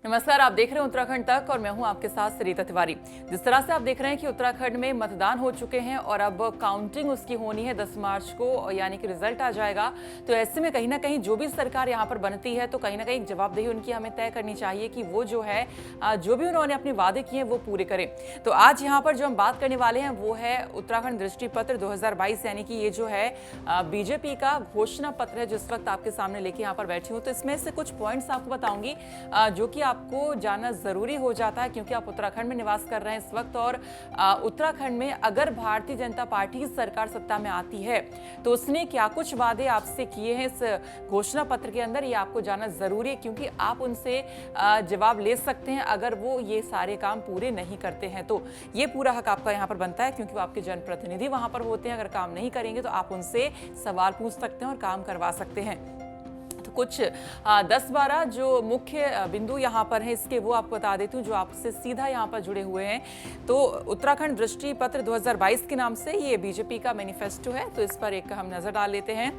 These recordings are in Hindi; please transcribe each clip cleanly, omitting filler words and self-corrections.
नमस्कार, आप देख रहे हैं उत्तराखंड तक और मैं हूं आपके साथ सरिता तिवारी। जिस तरह से आप देख रहे हैं कि उत्तराखंड में मतदान हो चुके हैं और अब काउंटिंग उसकी होनी है 10 मार्च को, यानी कि रिजल्ट आ जाएगा। तो ऐसे में कहीं ना कहीं जो भी सरकार यहां पर बनती है तो कहीं ना कहीं जवाबदेही उनकी हमें तय करनी चाहिए कि वो जो है जो भी उन्होंने अपने वादे किए वो पूरे करें। तो आज यहाँ पर जो हम बात करने वाले हैं वो है उत्तराखंड दृष्टि पत्र 2022, यानी कि ये जो है बीजेपी का घोषणा पत्र है जो इस वक्त आपके सामने लेके यहाँ पर बैठी हूँ। तो इसमें से कुछ पॉइंट्स आपको बताऊंगी जो कि आपको जानना जरूरी हो जाता है, क्योंकि आप उत्तराखंड में निवास कर रहे हैं इस वक्त। और उत्तराखंड में अगर भारतीय जनता पार्टी की सरकार सत्ता में आती है तो उसने क्या कुछ वादे आपसे किए हैं इस घोषणा पत्र के अंदर, ये आपको जानना जरूरी है, क्योंकि आप उनसे जवाब ले सकते हैं अगर वो ये सारे काम पूरे नहीं करते हैं। तो ये पूरा हक आपका यहाँ पर बनता है, क्योंकि वो आपके जनप्रतिनिधि वहां पर होते हैं। अगर काम नहीं करेंगे तो आप उनसे सवाल पूछ सकते हैं और काम करवा सकते हैं। तो कुछ 10-12 जो मुख्य बिंदु यहाँ पर हैं इसके वो आपको बता देती हूँ जो आपसे सीधा यहाँ पर जुड़े हुए हैं। तो उत्तराखंड दृष्टि पत्र 2022 के नाम से ये बीजेपी का मैनिफेस्टो है, तो इस पर एक हम नजर डाल लेते हैं।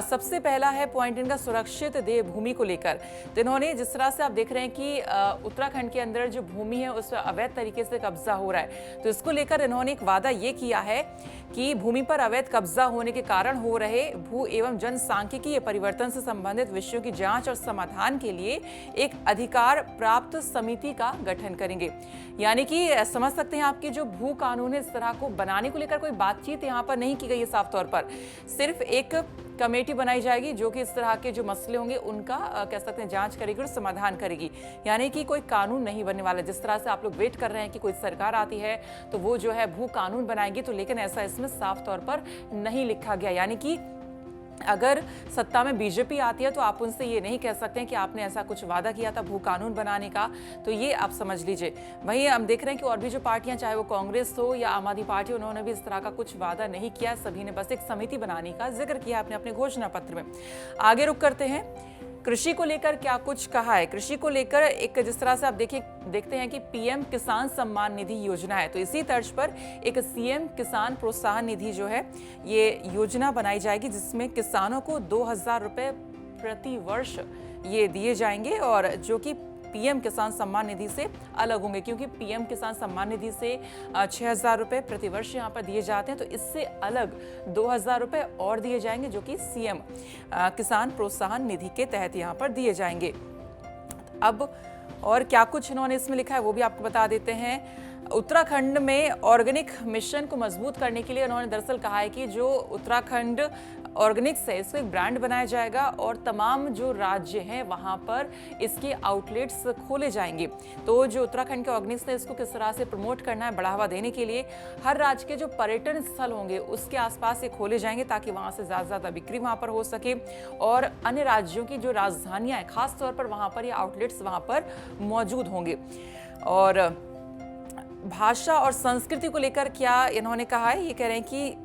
सबसे पहला है पॉइंट इनका सुरक्षित देवभूमि को लेकर। तो इन्होंने जिस तरह से आप देख रहे हैं कि उत्तराखंड के अंदर जो भूमि है उस पर अवैध तरीके से कब्जा हो रहा है, तो इसको लेकर इन्होंने एक वादा ये किया है कि भूमि पर अवैध कब्जा होने के कारण हो रहे भू एवं जनसांख्यिकीय परिवर्तन से संबंधित विषयों की जांच और समाधान के लिए एक अधिकार प्राप्त समिति का गठन करेंगे। यानी कि समझ सकते हैं आपकी जो भू कानून है इस तरह को बनाने को लेकर कोई बातचीत यहाँ पर नहीं की गई है साफ तौर पर। सिर्फ एक कमेटी बनाई जाएगी जो कि इस तरह के जो मसले होंगे उनका कह सकते हैं जांच करेगी और समाधान करेगी। यानी कि कोई कानून नहीं बनने वाला। जिस तरह से आप लोग वेट कर रहे हैं कि कोई सरकार आती है तो वो जो है भू कानून बनाएगी, तो लेकिन ऐसा इसमें साफ तौर पर नहीं लिखा गया। यानी कि अगर सत्ता में बीजेपी आती है तो आप उनसे ये नहीं कह सकते हैं कि आपने ऐसा कुछ वादा किया था भू कानून बनाने का, तो ये आप समझ लीजिए। वहीं हम देख रहे हैं कि और भी जो पार्टियां, चाहे वो कांग्रेस हो या आम आदमी पार्टी, उन्होंने भी इस तरह का कुछ वादा नहीं किया। सभी ने बस एक समिति बनाने का जिक्र किया आपने अपने घोषणा पत्र में। आगे रुक करते हैं, कृषि को लेकर क्या कुछ कहा है। कृषि को लेकर एक जिस तरह से आप देखते हैं कि पीएम किसान सम्मान निधि योजना है, तो इसी तर्ज पर एक सीएम किसान प्रोत्साहन निधि जो है ये योजना बनाई जाएगी, जिसमें किसानों को 2000 रुपए प्रति वर्ष ये दिए जाएंगे और जो कि पीएम किसान सम्मान निधि से अलग होंगे, क्योंकि पीएम किसान सम्मान निधि से 6000 रुपए प्रतिवर्ष यहाँ पर दिए जाते हैं, तो इससे अलग 2000 रुपए और दिए जाएंगे जो कि सीएम किसान प्रोत्साहन निधि के तहत यहाँ पर दिए जाएंगे। अब और क्या कुछ इन्होंने इसमें लिखा है वो भी आपको बता देते हैं। उत्तराखंड में ऑर्गेनिक मिशन को मजबूत करने के लिए उन्होंने दरअसल कहा है कि जो उत्तराखंड ऑर्गेनिक्स है इसको एक ब्रांड बनाया जाएगा और तमाम जो राज्य हैं वहां पर इसके आउटलेट्स खोले जाएंगे। तो जो उत्तराखंड के ऑर्गेनिक्स है इसको किस तरह से प्रमोट करना है, बढ़ावा देने के लिए हर राज्य के जो पर्यटन स्थल होंगे उसके आसपास ये खोले जाएंगे ताकि वहां से ज्यादा बिक्री वहां पर हो सके और अन्य राज्यों की जो राजधानियां हैं खासतौर पर वहां पर ये आउटलेट्स वहां पर मौजूद होंगे। और भाषा और संस्कृति को लेकर क्या इन्होंने कहा है, ये कह रहे हैं कि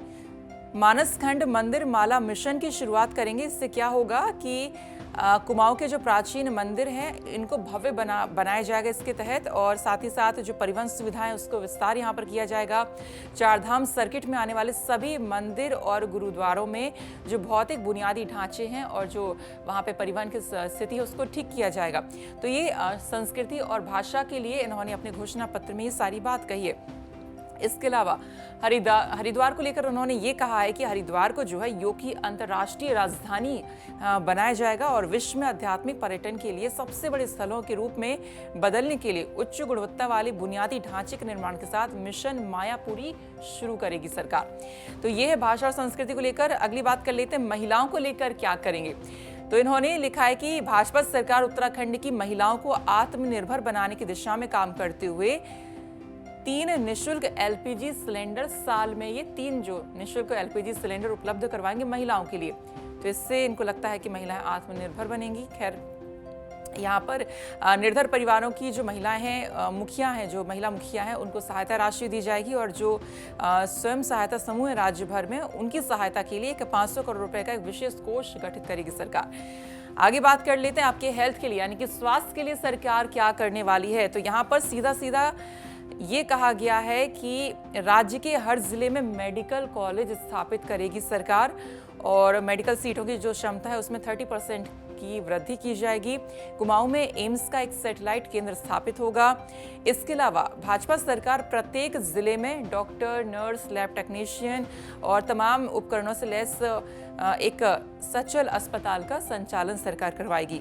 मानसखंड मंदिर माला मिशन की शुरुआत करेंगे। इससे क्या होगा कि कुमाऊं के जो प्राचीन मंदिर हैं इनको भव्य बनाया जाएगा इसके तहत, और साथ ही साथ जो परिवहन सुविधाएं उसको विस्तार यहाँ पर किया जाएगा। चारधाम सर्किट में आने वाले सभी मंदिर और गुरुद्वारों में जो भौतिक बुनियादी ढांचे हैं और जो वहाँ पे परिवहन की स्थिति है उसको ठीक किया जाएगा। तो ये संस्कृति और भाषा के लिए इन्होंने अपने घोषणा पत्र में ये सारी बात कही है। इसके अलावा हरिद्वार को लेकर उन्होंने ये कहा है कि हरिद्वार को जो है योग की अंतर्राष्ट्रीय राजधानी बनाया जाएगा और विश्व में आध्यात्मिक पर्यटन के लिए सबसे बड़े स्थलों के रूप में बदलने के लिए उच्च गुणवत्ता वाले बुनियादी ढांचे के निर्माण के साथ मिशन मायापुरी शुरू करेगी सरकार। तो ये है भाषा और संस्कृति को लेकर। अगली बात कर लेते हैं महिलाओं को लेकर क्या करेंगे। तो इन्होंने लिखा है कि भाजपा सरकार उत्तराखंड की महिलाओं को आत्मनिर्भर बनाने की दिशा में काम करते हुए 3 निःशुल्क एलपीजी सिलेंडर साल में, ये 3 जो निःशुल्क एलपीजी सिलेंडर उपलब्ध करवाएंगे महिलाओं के लिए। तो इससे इनको लगता है कि महिलाएं आत्मनिर्भर बनेंगी। खैर यहाँ पर निर्धर परिवारों की जो महिलाएं हैं, मुखिया हैं, जो महिला मुखिया हैं, उनको सहायता राशि दी जाएगी और जो स्वयं सहायता समूह है राज्य भर में उनकी सहायता के लिए 500 करोड़ रुपए का एक विशेष कोष गठित करेगी सरकार। आगे बात कर लेते हैं आपके हेल्थ के लिए, यानी कि स्वास्थ्य के लिए सरकार क्या करने वाली है। तो यहाँ पर सीधा ये कहा गया है कि राज्य के हर जिले में मेडिकल कॉलेज स्थापित करेगी सरकार और मेडिकल सीटों की जो क्षमता है उसमें 30% की वृद्धि की जाएगी। कुमाऊं में एम्स का एक सैटेलाइट केंद्र स्थापित होगा। इसके अलावा भाजपा सरकार प्रत्येक जिले में डॉक्टर, नर्स, लैब टेक्नीशियन और तमाम उपकरणों से लैस एक सचल अस्पताल का संचालन सरकार करवाएगी।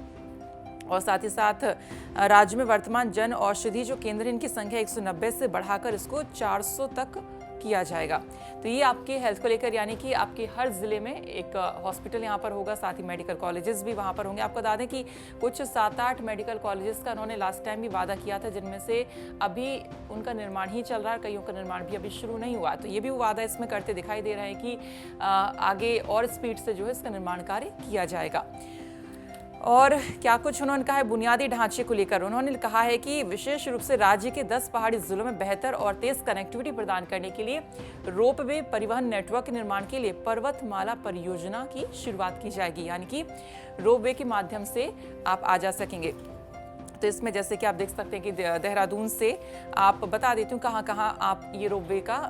और साथ ही साथ राज्य में वर्तमान जन औषधि जो केंद्र है, इनकी संख्या 190 से बढ़ाकर इसको 400 तक किया जाएगा। तो ये आपके हेल्थ को लेकर, यानी कि आपके हर जिले में एक हॉस्पिटल यहाँ पर होगा, साथ ही मेडिकल कॉलेजेस भी वहाँ पर होंगे। आपको बता दें कि कुछ 7-8 मेडिकल कॉलेजेस का उन्होंने लास्ट टाइम भी वादा किया था, जिनमें से अभी उनका निर्माण ही चल रहा है, कईयों का निर्माण भी अभी शुरू नहीं हुआ। तो ये भी वो वादा इसमें करते दिखाई दे रहे हैं कि आगे और स्पीड से जो है इसका निर्माण कार्य किया जाएगा। और क्या कुछ उन्होंने कहा है बुनियादी ढांचे को लेकर। उन्होंने कहा है कि विशेष रूप से राज्य के 10 पहाड़ी जिलों में बेहतर और तेज कनेक्टिविटी प्रदान करने के लिए रोपवे परिवहन नेटवर्क के निर्माण के लिए पर्वतमाला परियोजना की शुरुआत की जाएगी, यानी कि रोपवे के माध्यम से आप आ जा सकेंगे। तो इसमें जैसे कि आप देख सकते हैं कि देहरादून से आप बता देती हूँ कहाँ कहाँ आप ये रोपवे का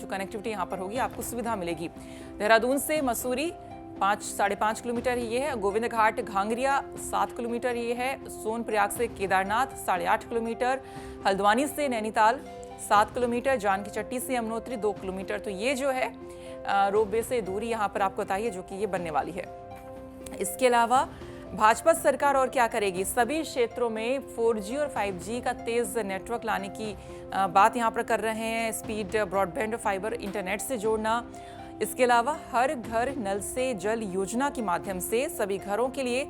जो कनेक्टिविटी यहाँ पर होगी आपको सुविधा मिलेगी। देहरादून से मसूरी 5-5.5 किलोमीटर ये है, गोविंद घाट घांगरिया 7 किलोमीटर ये है, सोनप्रयाग से केदारनाथ 8.5 किलोमीटर, हल्द्वानी से नैनीताल 7 किलोमीटर, जानकी चट्टी से यमुनोत्री 2 किलोमीटर। तो ये जो है रोपवे से दूरी यहाँ पर आपको बताइए जो कि ये बनने वाली है। इसके अलावा भाजपा सरकार और क्या करेगी, सभी क्षेत्रों में 4G और 5G का तेज नेटवर्क लाने की बात यहाँ पर कर रहे हैं। स्पीड ब्रॉडबैंड और फाइबर इंटरनेट से जोड़ना। इसके अलावा हर घर नल से जल योजना के माध्यम से सभी घरों के लिए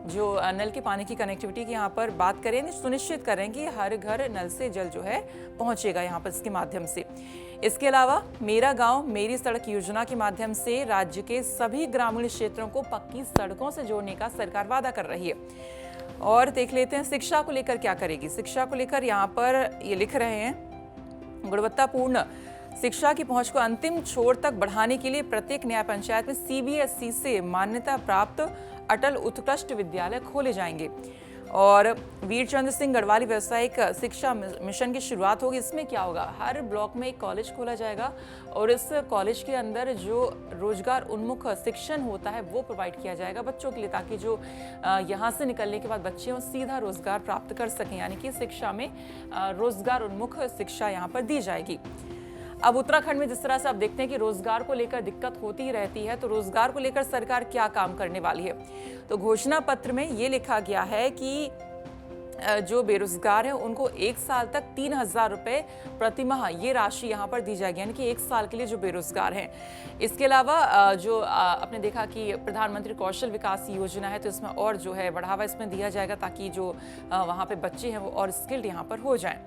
जो नल के पानी की कनेक्टिविटी की यहाँ पर बात करें, सुनिश्चित करें कि हर घर नल से जल जो है पहुँचेगा यहाँ पर इसके माध्यम से। इसके अलावा मेरा गांव मेरी सड़क योजना के माध्यम से राज्य के सभी ग्रामीण क्षेत्रों को पक्की सड़कों से जोड़ने का सरकार वादा कर रही है। और देख लेते हैं शिक्षा को लेकर क्या करेगी। शिक्षा को लेकर यहाँ पर ये लिख रहे हैं गुणवत्तापूर्ण शिक्षा की पहुंच को अंतिम छोर तक बढ़ाने के लिए प्रत्येक न्याय पंचायत में CBSE से मान्यता प्राप्त अटल उत्कृष्ट विद्यालय खोले जाएंगे। और वीरचंद्र सिंह गढ़वाली व्यावसायिक शिक्षा मिशन की शुरुआत होगी। इसमें क्या होगा, हर ब्लॉक में एक कॉलेज खोला जाएगा और इस कॉलेज के अंदर जो रोजगार उन्मुख शिक्षण होता है वो प्रोवाइड किया जाएगा बच्चों के लिए, ताकि जो यहाँ से निकलने के बाद बच्चे वो सीधा रोजगार प्राप्त कर सकें, यानी कि शिक्षा में रोजगार उन्मुख शिक्षा यहाँ पर दी जाएगी। अब उत्तराखंड में जिस तरह से आप देखते हैं कि रोजगार को लेकर दिक्कत होती ही रहती है, तो रोजगार को लेकर सरकार क्या काम करने वाली है। तो घोषणा पत्र में ये लिखा गया है कि जो बेरोजगार हैं उनको 1 साल तक 3,000 रुपये प्रति माह ये राशि यहाँ पर दी जाएगी, यानी कि 1 साल के लिए जो बेरोजगार हैं। इसके अलावा जो आपने देखा कि प्रधानमंत्री कौशल विकास योजना है, तो इसमें और जो है बढ़ावा इसमें दिया जाएगा ताकि जो वहाँ पे बच्चे हैं वो और स्किल्ड यहाँ पर हो जाएं।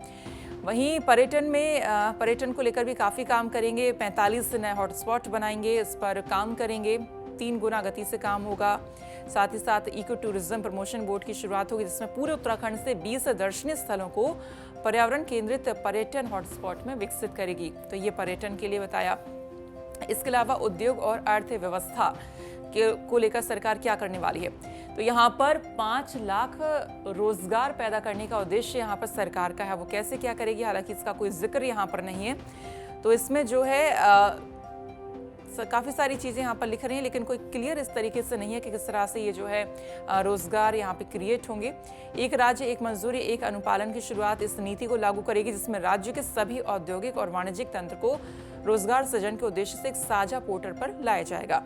वहीं पर्यटन को लेकर भी काफ़ी काम करेंगे। 45 नए हॉटस्पॉट बनाएंगे, इस पर काम करेंगे। 3 गुना गति से काम होगा। साथ ही साथ इको टूरिज्म प्रमोशन बोर्ड की शुरुआत होगी, जिसमें पूरे उत्तराखंड से 20 दर्शनीय स्थलों को पर्यावरण केंद्रित पर्यटन हॉटस्पॉट में विकसित करेगी। तो ये पर्यटन के लिए बताया। इसके अलावा उद्योग और अर्थव्यवस्था को लेकर सरकार क्या करने वाली है, तो यहाँ पर 5 लाख रोजगार पैदा करने का उद्देश्य यहाँ पर सरकार का है। वो कैसे क्या करेगी, हालांकि इसका कोई जिक्र यहाँ पर नहीं है। तो इसमें जो है काफ़ी सारी चीज़ें यहाँ पर लिख रही हैं, लेकिन कोई क्लियर इस तरीके से नहीं है कि किस तरह से ये जो है रोजगार यहाँ पे क्रिएट होंगे। एक राज्य एक मंजूरी एक अनुपालन की शुरुआत इस नीति को लागू करेगी, जिसमें राज्य के सभी औद्योगिक और वाणिज्यिक तंत्र को रोजगार सृजन के उद्देश्य से एक साझा पोर्टल पर लाया जाएगा।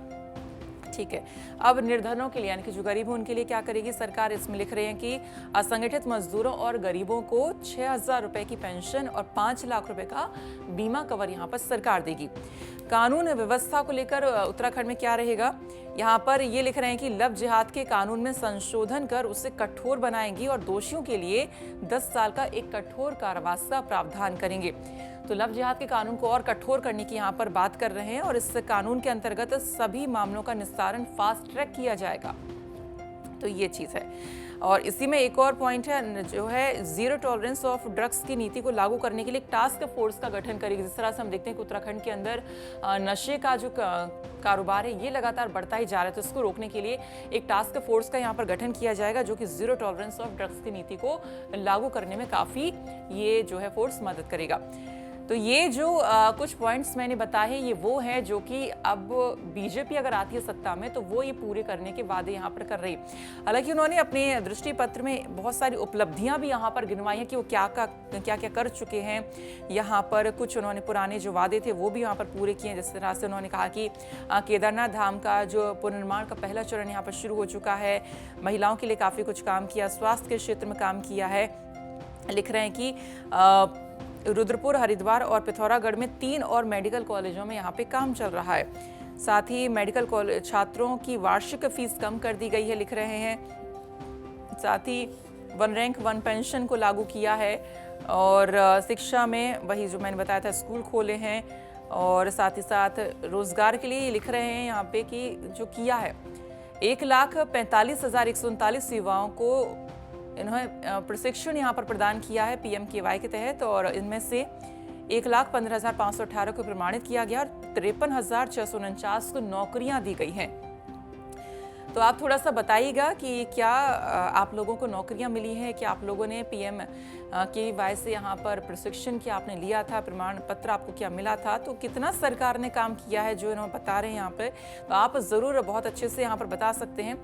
ठीक है, अब निर्धनों के लिए यानी कि जो गरीब हैं उनके लिए क्या करेगी सरकार, इसमें लिख रहे हैं कि असंगठित मजदूरों और गरीबों को 6,000 रुपए की पेंशन और 5 लाख रुपए का बीमा कवर यहाँ पर सरकार देगी। कानून व्यवस्था को लेकर उत्तराखंड में क्या रहेगा, यहाँ पर ये लिख रहे हैं कि लव जिहाद के कानून में संशोधन कर उसे कठोर बनाएंगी और दोषियों के लिए 10 साल का एक कठोर कारावास का प्रावधान करेंगे। तो लव जिहाद के कानून को और कठोर करने की यहाँ पर बात कर रहे हैं और इस कानून के अंतर्गत सभी मामलों का निस्तारण फास्ट ट्रैक किया जाएगा। तो ये चीज़ है। और इसी में एक और पॉइंट है जो है जीरो टॉलरेंस ऑफ ड्रग्स की नीति को लागू करने के लिए एक टास्क फोर्स का गठन करेगी। जिस तरह से हम देखते हैं कि उत्तराखंड के अंदर नशे का जो कारोबार है ये लगातार बढ़ता ही जा रहा है, तो इसको रोकने के लिए एक टास्क फोर्स का यहाँ पर गठन किया जाएगा जो कि जीरो टॉलरेंस ऑफ ड्रग्स की नीति को लागू करने में काफ़ी ये जो है फोर्स मदद करेगा। तो ये जो कुछ पॉइंट्स मैंने बताए हैं, ये वो है जो कि अब बीजेपी अगर आती है सत्ता में तो वो ये पूरे करने के वादे यहाँ पर कर रही। हालांकि उन्होंने अपने दृष्टि पत्र में बहुत सारी उपलब्धियां भी यहाँ पर गिनवाई हैं कि वो क्या क्या कर चुके हैं। यहाँ पर कुछ उन्होंने पुराने जो वादे थे वो भी यहाँ पर पूरे किए हैं। जिस तरह से उन्होंने कहा कि केदारनाथ धाम का जो पुनर्निर्माण का पहला चरण यहाँ पर शुरू हो चुका है, महिलाओं के लिए काफ़ी कुछ काम किया, स्वास्थ्य के क्षेत्र में काम किया है। लिख रहे हैं कि रुद्रपुर, हरिद्वार और पिथौरागढ़ में 3 और मेडिकल कॉलेजों में यहाँ पे काम चल रहा है। साथ ही मेडिकल कॉलेज छात्रों की वार्षिक फीस कम कर दी गई है, लिख रहे हैं। साथ ही 1 रैंक 1 पेंशन को लागू किया है और शिक्षा में वही जो मैंने बताया था स्कूल खोले हैं। और साथ ही साथ रोजगार के लिए ये लिख रहे हैं यहाँ पे कि जो किया है 1,45,139 युवाओं को इन्होंने प्रशिक्षण यहाँ पर प्रदान किया है PMKY के तहत, और इनमें से 1,15,518 को प्रमाणित किया गया और 53,649 को नौकरियां दी गई हैं। तो आप थोड़ा सा बताइएगा कि क्या आप लोगों को नौकरियां मिली हैं, क्या आप लोगों ने PMKY से यहाँ पर प्रशिक्षण क्या आपने लिया था, प्रमाण पत्र आपको क्या मिला था, तो कितना सरकार ने काम किया है जो इन्होंने बता रहे हैं यहाँ पर, तो आप ज़रूर बहुत अच्छे से यहाँ पर बता सकते हैं।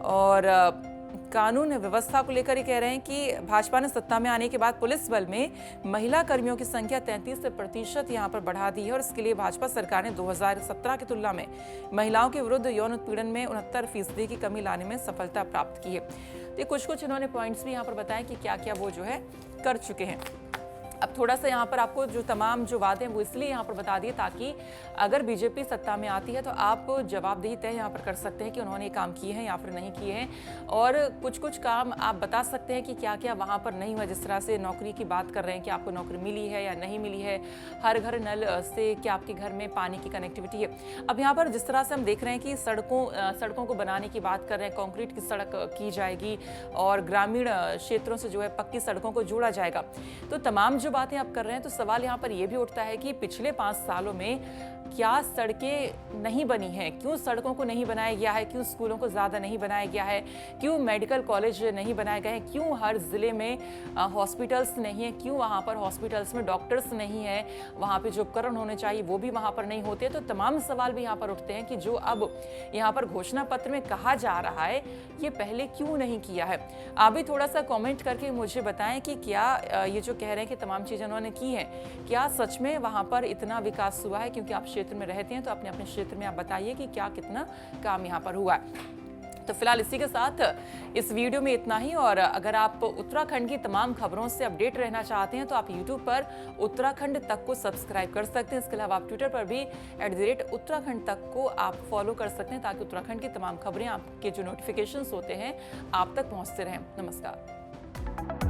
और कानून व्यवस्था को लेकर ही कह रहे हैं कि भाजपा ने सत्ता में आने के बाद पुलिस बल में महिला कर्मियों की संख्या 33% यहाँ पर बढ़ा दी है और इसके लिए भाजपा सरकार ने 2017 की तुलना में महिलाओं के विरुद्ध यौन उत्पीड़न में 69% की कमी लाने में सफलता प्राप्त की है। तो कुछ इन्होंने पॉइंट्स भी यहाँ पर बताए कि क्या क्या वो जो है कर चुके हैं। अब थोड़ा सा यहाँ पर आपको जो तमाम जो वादे हैं वो इसलिए यहाँ पर बता दिए ताकि अगर बीजेपी सत्ता में आती है तो आप जवाबदेही तय यहाँ पर कर सकते हैं कि उन्होंने काम किए हैं या फिर नहीं किए हैं, और कुछ काम आप बता सकते हैं कि क्या क्या वहाँ पर नहीं हुआ। जिस तरह से नौकरी की बात कर रहे हैं कि आपको नौकरी मिली है या नहीं मिली है, हर घर नल से क्या आपके घर में पानी की कनेक्टिविटी है। अब यहाँ पर जिस तरह से हम देख रहे हैं कि सड़कों को बनाने की बात कर रहे हैं, कॉन्क्रीट की सड़क की जाएगी और ग्रामीण क्षेत्रों से जो है पक्की सड़कों को जोड़ा जाएगा। तो तमाम जो बातें आप कर रहे हैं, तो सवाल यहाँ पर यह भी उठता है कि पिछले 5 सालों में क्या सड़कें नहीं बनी हैं, क्यों सड़कों को नहीं बनाया गया है, क्यों स्कूलों को ज़्यादा नहीं बनाया गया है, क्यों मेडिकल कॉलेज नहीं बनाए गए हैं, क्यों हर ज़िले में हॉस्पिटल्स नहीं है, क्यों वहाँ पर हॉस्पिटल्स में डॉक्टर्स नहीं है, वहाँ पे जो उपकरण होने चाहिए वो भी वहाँ पर नहीं होते। तो तमाम सवाल भी यहाँ पर उठते हैं कि जो अब यहाँ पर घोषणा पत्र में कहा जा रहा है ये पहले क्यों नहीं किया है। आप भी थोड़ा सा कॉमेंट करके मुझे बताएं कि क्या ये जो कह रहे हैं कि तमाम चीज़ें उन्होंने की हैं, क्या सच में वहाँ पर इतना विकास हुआ है। क्योंकि आप क्षेत्र में रहते हैं तो अपने अपने क्षेत्र में आप बताइए कि क्या कितना काम यहाँ पर हुआ है। तो फिलहाल इसी के साथ इस वीडियो में इतना ही, और अगर आप उत्तराखंड की तमाम खबरों से अपडेट रहना चाहते हैं तो आप YouTube पर उत्तराखंड तक को सब्सक्राइब कर सकते हैं। इसके अलावा आप ट्विटर पर भी @उत्तराखंड तक को आप फॉलो कर सकते हैं ताकि उत्तराखंड की तमाम खबरें आपके जो नोटिफिकेशंस होते हैं आप तक पहुंचते रहें। नमस्कार।